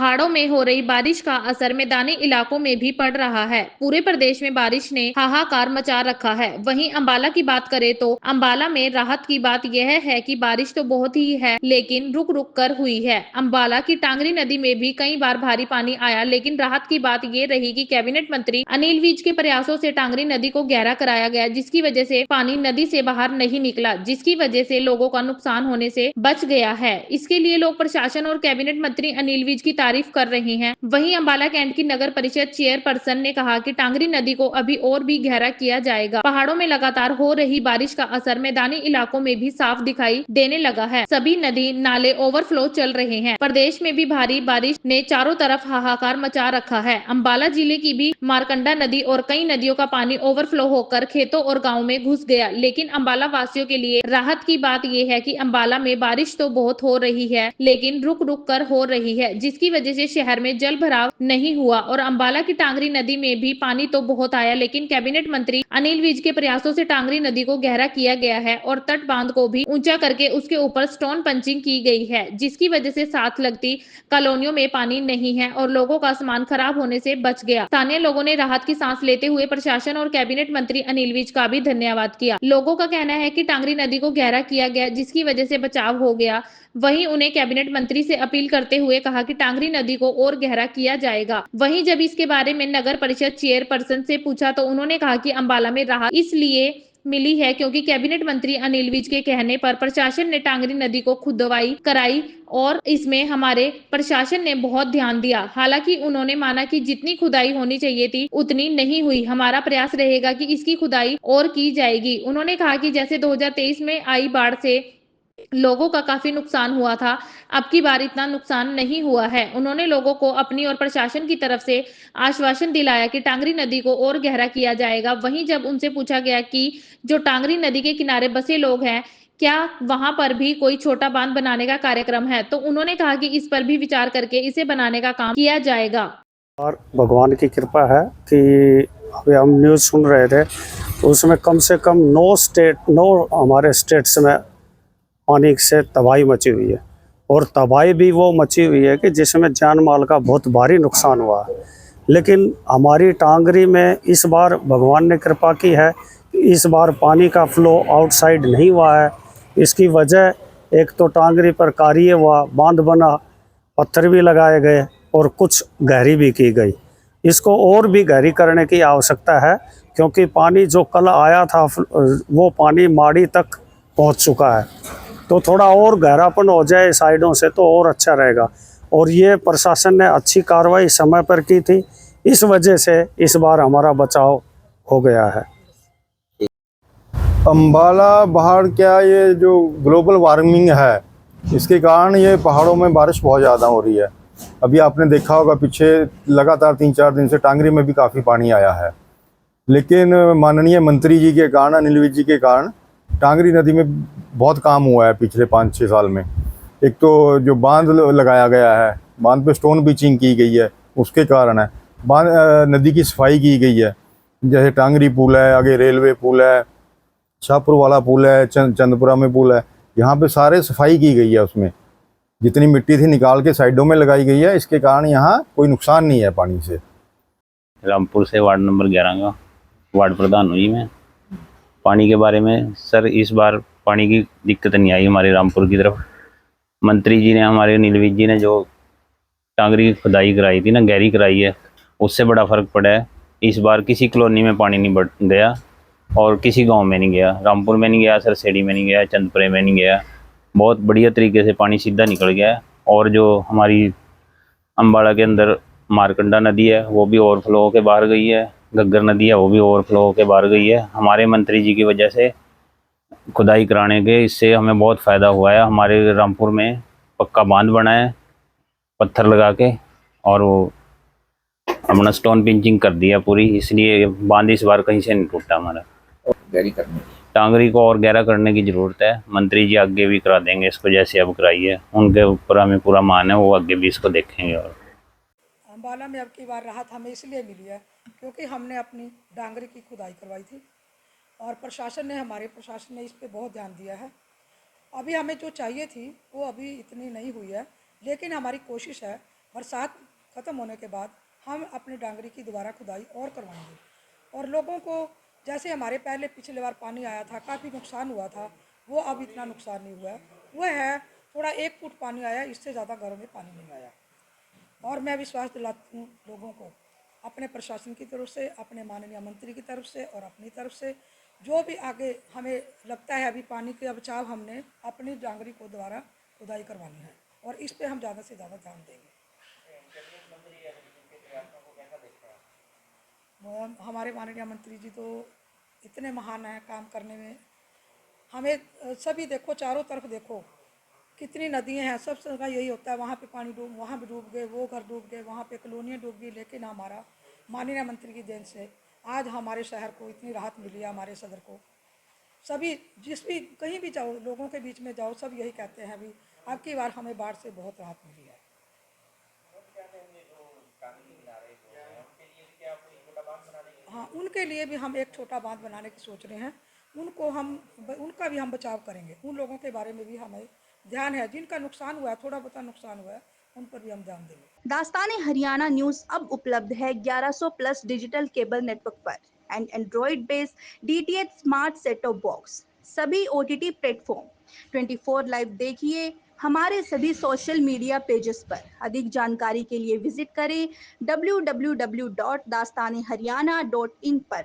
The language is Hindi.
पहाड़ों में हो रही बारिश का असर मैदानी इलाकों में भी पड़ रहा है। पूरे प्रदेश में बारिश ने हाहाकार मचा रखा है। वहीं अंबाला की बात करें तो अंबाला में राहत की बात यह है कि बारिश तो बहुत ही है, लेकिन रुक रुक कर हुई है। अंबाला की टांगरी नदी में भी कई बार भारी पानी आया, लेकिन राहत की बात ये रही कि कैबिनेट मंत्री अनिल विज के प्रयासों से टांगरी नदी को गहरा कराया गया, जिसकी वजह से पानी नदी से बाहर नहीं निकला, जिसकी वजह से लोगों का नुकसान होने से बच गया है। इसके लिए लोग प्रशासन और कैबिनेट मंत्री अनिल विज की तारीफ कर रहे हैं। वहीं अंबाला कैंट की नगर परिषद चेयरपर्सन ने कहा कि टांगरी नदी को अभी और भी गहरा किया जाएगा। पहाड़ों में लगातार हो रही बारिश का असर मैदानी इलाकों में भी साफ दिखाई देने लगा है। सभी नदी नाले ओवरफ्लो चल रहे हैं। प्रदेश में भी भारी बारिश ने चारों तरफ हाहाकार मचा रखा है। अंबाला जिले की भी मारकंडा नदी और कई नदियों का पानी ओवरफ्लो होकर खेतों और गाँव में घुस गया, लेकिन अंबाला वासियों के लिए राहत की बात यह है कि अंबाला में बारिश तो बहुत हो रही है, लेकिन रुक रुक कर हो रही है, जिसकी वजह से शहर में जल भराव नहीं हुआ। और अंबाला की टांगरी नदी में भी पानी तो बहुत आया, लेकिन कैबिनेट मंत्री अनिल विज के प्रयासों से टांगरी नदी को गहरा किया गया है और तट बांध को भी ऊंचा करके उसके ऊपर स्टोन पंचिंग की गई है, जिसकी वजह से साथ लगती कॉलोनियों में पानी नहीं है और लोगों का सामान खराब होने से बच गया। स्थानीय लोगों ने राहत की सांस लेते हुए प्रशासन और कैबिनेट मंत्री अनिल विज का भी धन्यवाद किया। लोगों का कहना है कि टांगरी नदी को गहरा किया गया, जिसकी वजह से बचाव हो गया। वहीं उन्हें कैबिनेट मंत्री से अपील करते हुए कहा कि टांगरी नदी को और गहरा किया जाएगा। वहीं जब इसके बारे में नगर परिषद चेयरपर्सन से पूछा तो उन्होंने कहा कि अंबाला में राहत इसलिए मिली है क्योंकि कैबिनेट मंत्री अनिल विज के कहने पर प्रशासन ने टांगरी नदी को खुदवाई कराई और इसमें हमारे प्रशासन ने बहुत ध्यान दिया। हालांकि उन्होंने माना कि जितनी खुदाई होनी चाहिए थी उतनी नहीं हुई। हमारा प्रयास रहेगा कि इसकी खुदाई और की जाएगी। उन्होंने कहा कि जैसे 2023 में आई बाढ़ से लोगों का काफी नुकसान हुआ था, अब की बार इतना नुकसान नहीं हुआ है। उन्होंने लोगों को अपनी और प्रशासन की तरफ से आश्वासन दिलाया कि टांगरी नदी को और गहरा किया जाएगा। वहीं जब उनसे पूछा गया कि जो टांगरी नदी के किनारे बसे लोग हैं, क्या वहां पर भी कोई छोटा बांध बनाने का कार्यक्रम है, तो उन्होंने कहा कि इस पर भी विचार करके इसे बनाने का काम किया जाएगा। और भगवान की कृपा है कि अभी हम न्यूज़ सुन रहे थे तो उसमें कम से कम 9 हमारे स्टेट्स में पानी से तबाही मची हुई है और तबाही भी वो मची हुई है कि जिसमें जान माल का बहुत भारी नुकसान हुआ है। लेकिन हमारी टांगरी में इस बार भगवान ने कृपा की है कि इस बार पानी का फ्लो आउटसाइड नहीं हुआ है। इसकी वजह एक तो टांगरी पर कार्य हुआ, बांध बना, पत्थर भी लगाए गए और कुछ गहरी भी की गई। इसको और भी गहरी करने की आवश्यकता है क्योंकि पानी जो कल आया था वो पानी माड़ी तक पहुंच चुका है। तो थोड़ा और गहरापन हो जाए साइडों से तो और अच्छा रहेगा। और ये प्रशासन ने अच्छी कार्रवाई समय पर की थी, इस वजह से इस बार हमारा बचाव हो गया है। अम्बाला पहाड़ क्या, ये जो ग्लोबल वार्मिंग है इसके कारण ये पहाड़ों में बारिश बहुत ज़्यादा हो रही है। अभी आपने देखा होगा पीछे लगातार 3-4 दिन से टांगरी में भी काफ़ी पानी आया है, लेकिन माननीय मंत्री जी के कारण, अनिल विज जी के कारण टांगरी नदी में बहुत काम हुआ है पिछले 5-6 साल में। एक तो जो बांध लगाया गया है, बांध पे स्टोन बीचिंग की गई है, उसके कारण है। बांध नदी की सफाई की गई है, जैसे टांगरी पुल है, आगे रेलवे पुल है, शाहपुर वाला पुल है, चंदपुरा में पुल है, यहाँ पे सारे सफाई की गई है। उसमें जितनी मिट्टी थी निकाल के साइडों में लगाई गई है। इसके कारण यहाँ कोई नुकसान नहीं है पानी से। रामपुर से वार्ड नंबर 11 का वार्ड प्रधान हूँ जी मैं। पानी के बारे में सर, इस बार पानी की दिक्कत नहीं आई हमारे रामपुर की तरफ। मंत्री जी ने, हमारे अनिल विज जी ने जो टांगरी की खुदाई कराई थी ना, गहरी कराई है, उससे बड़ा फ़र्क पड़ा है। इस बार किसी कॉलोनी में पानी नहीं बढ़ गया और किसी गांव में नहीं गया। रामपुर में नहीं गया, सरसेड़ी में नहीं गया, चंदपुरे में नहीं गया। बहुत बढ़िया तरीके से पानी सीधा निकल गया है। और जो हमारी अम्बाड़ा के अंदर मारकंडा नदी है वो भी ओवरफ्लो होकर बाहर गई है, घग्गर नदी है वो भी ओवरफ्लो होकर बाहर गई है। हमारे मंत्री जी की वजह से खुदाई कराने के, इससे हमें बहुत फ़ायदा हुआ है। हमारे रामपुर में पक्का बांध बना है पत्थर लगा के, और वो अपना स्टोन पिंचिंग कर दिया पूरी, इसलिए बांध इस बार कहीं से नहीं टूटा हमारा। गहरी करनी टांगरी को और गहरा करने की ज़रूरत है। मंत्री जी आगे भी करा देंगे इसको, जैसे अब कराई है उनके ऊपर हमें पूरा मान है, वो आगे भी इसको देखेंगे। और अम्बाला में अब की बार राहत हमें इसलिए मिली है क्योंकि हमने अपनी डांगरी की खुदाई करवाई थी और हमारे प्रशासन ने इस पर बहुत ध्यान दिया है। अभी हमें जो चाहिए थी वो अभी इतनी नहीं हुई है, लेकिन हमारी कोशिश है बरसात ख़त्म होने के बाद हम अपनी डांगरी की दोबारा खुदाई और करवाएंगे। और लोगों को जैसे हमारे पहले पिछले बार पानी आया था, काफ़ी नुकसान हुआ था, वो अब इतना नुकसान नहीं हुआ है। वो है थोड़ा 1 फुट पानी आया, इससे ज़्यादा घरों में पानी नहीं आया। और मैं विश्वास दिलाती हूँ लोगों को, अपने प्रशासन की तरफ से, अपने माननीय मंत्री की तरफ से और अपनी तरफ से, जो भी आगे हमें लगता है अभी पानी के बचाव, हमने अपनी डांगरी को दोबारा खुदाई करवानी है और इस पे हम ज़्यादा से ज़्यादा ध्यान देंगे। वो हमारे माननीय मंत्री जी तो इतने महान हैं काम करने में। हमें सभी देखो, चारों तरफ देखो कितनी नदियाँ हैं, सब जगह यही होता है, वहाँ पे पानी डूब, वहाँ भी डूब गए, वो घर डूब गए, वहाँ पे कॉलोनियाँ डूब गई। लेकिन हमारा माननीय मंत्री की देन से आज हमारे शहर को इतनी राहत मिली है, हमारे सदर को। सभी जिस भी कहीं भी जाओ, लोगों के बीच में जाओ, सब यही कहते हैं अभी अब की बार हमें बाढ़ से बहुत राहत मिली है। हाँ, उनके लिए भी हम एक छोटा बांध बनाने की सोच रहे हैं। उनका भी हम बचाव करेंगे। उन लोगों के बारे में भी हमें ध्यान है, जिनका नुकसान हुआ है, थोड़ा बहुत नुकसान हुआ है, उन पर भी हम ध्यान देंगे। दास्तान हरियाणा न्यूज अब उपलब्ध है 1100 प्लस डिजिटल केबल नेटवर्क पर and Android based DTH smart set top box, सभी OTT प्लेटफॉर्म। 24 लाइव देखिए हमारे सभी सोशल मीडिया पेजेस पर। अधिक जानकारी के लिए विजिट करें www.dastaneharyana.in पर।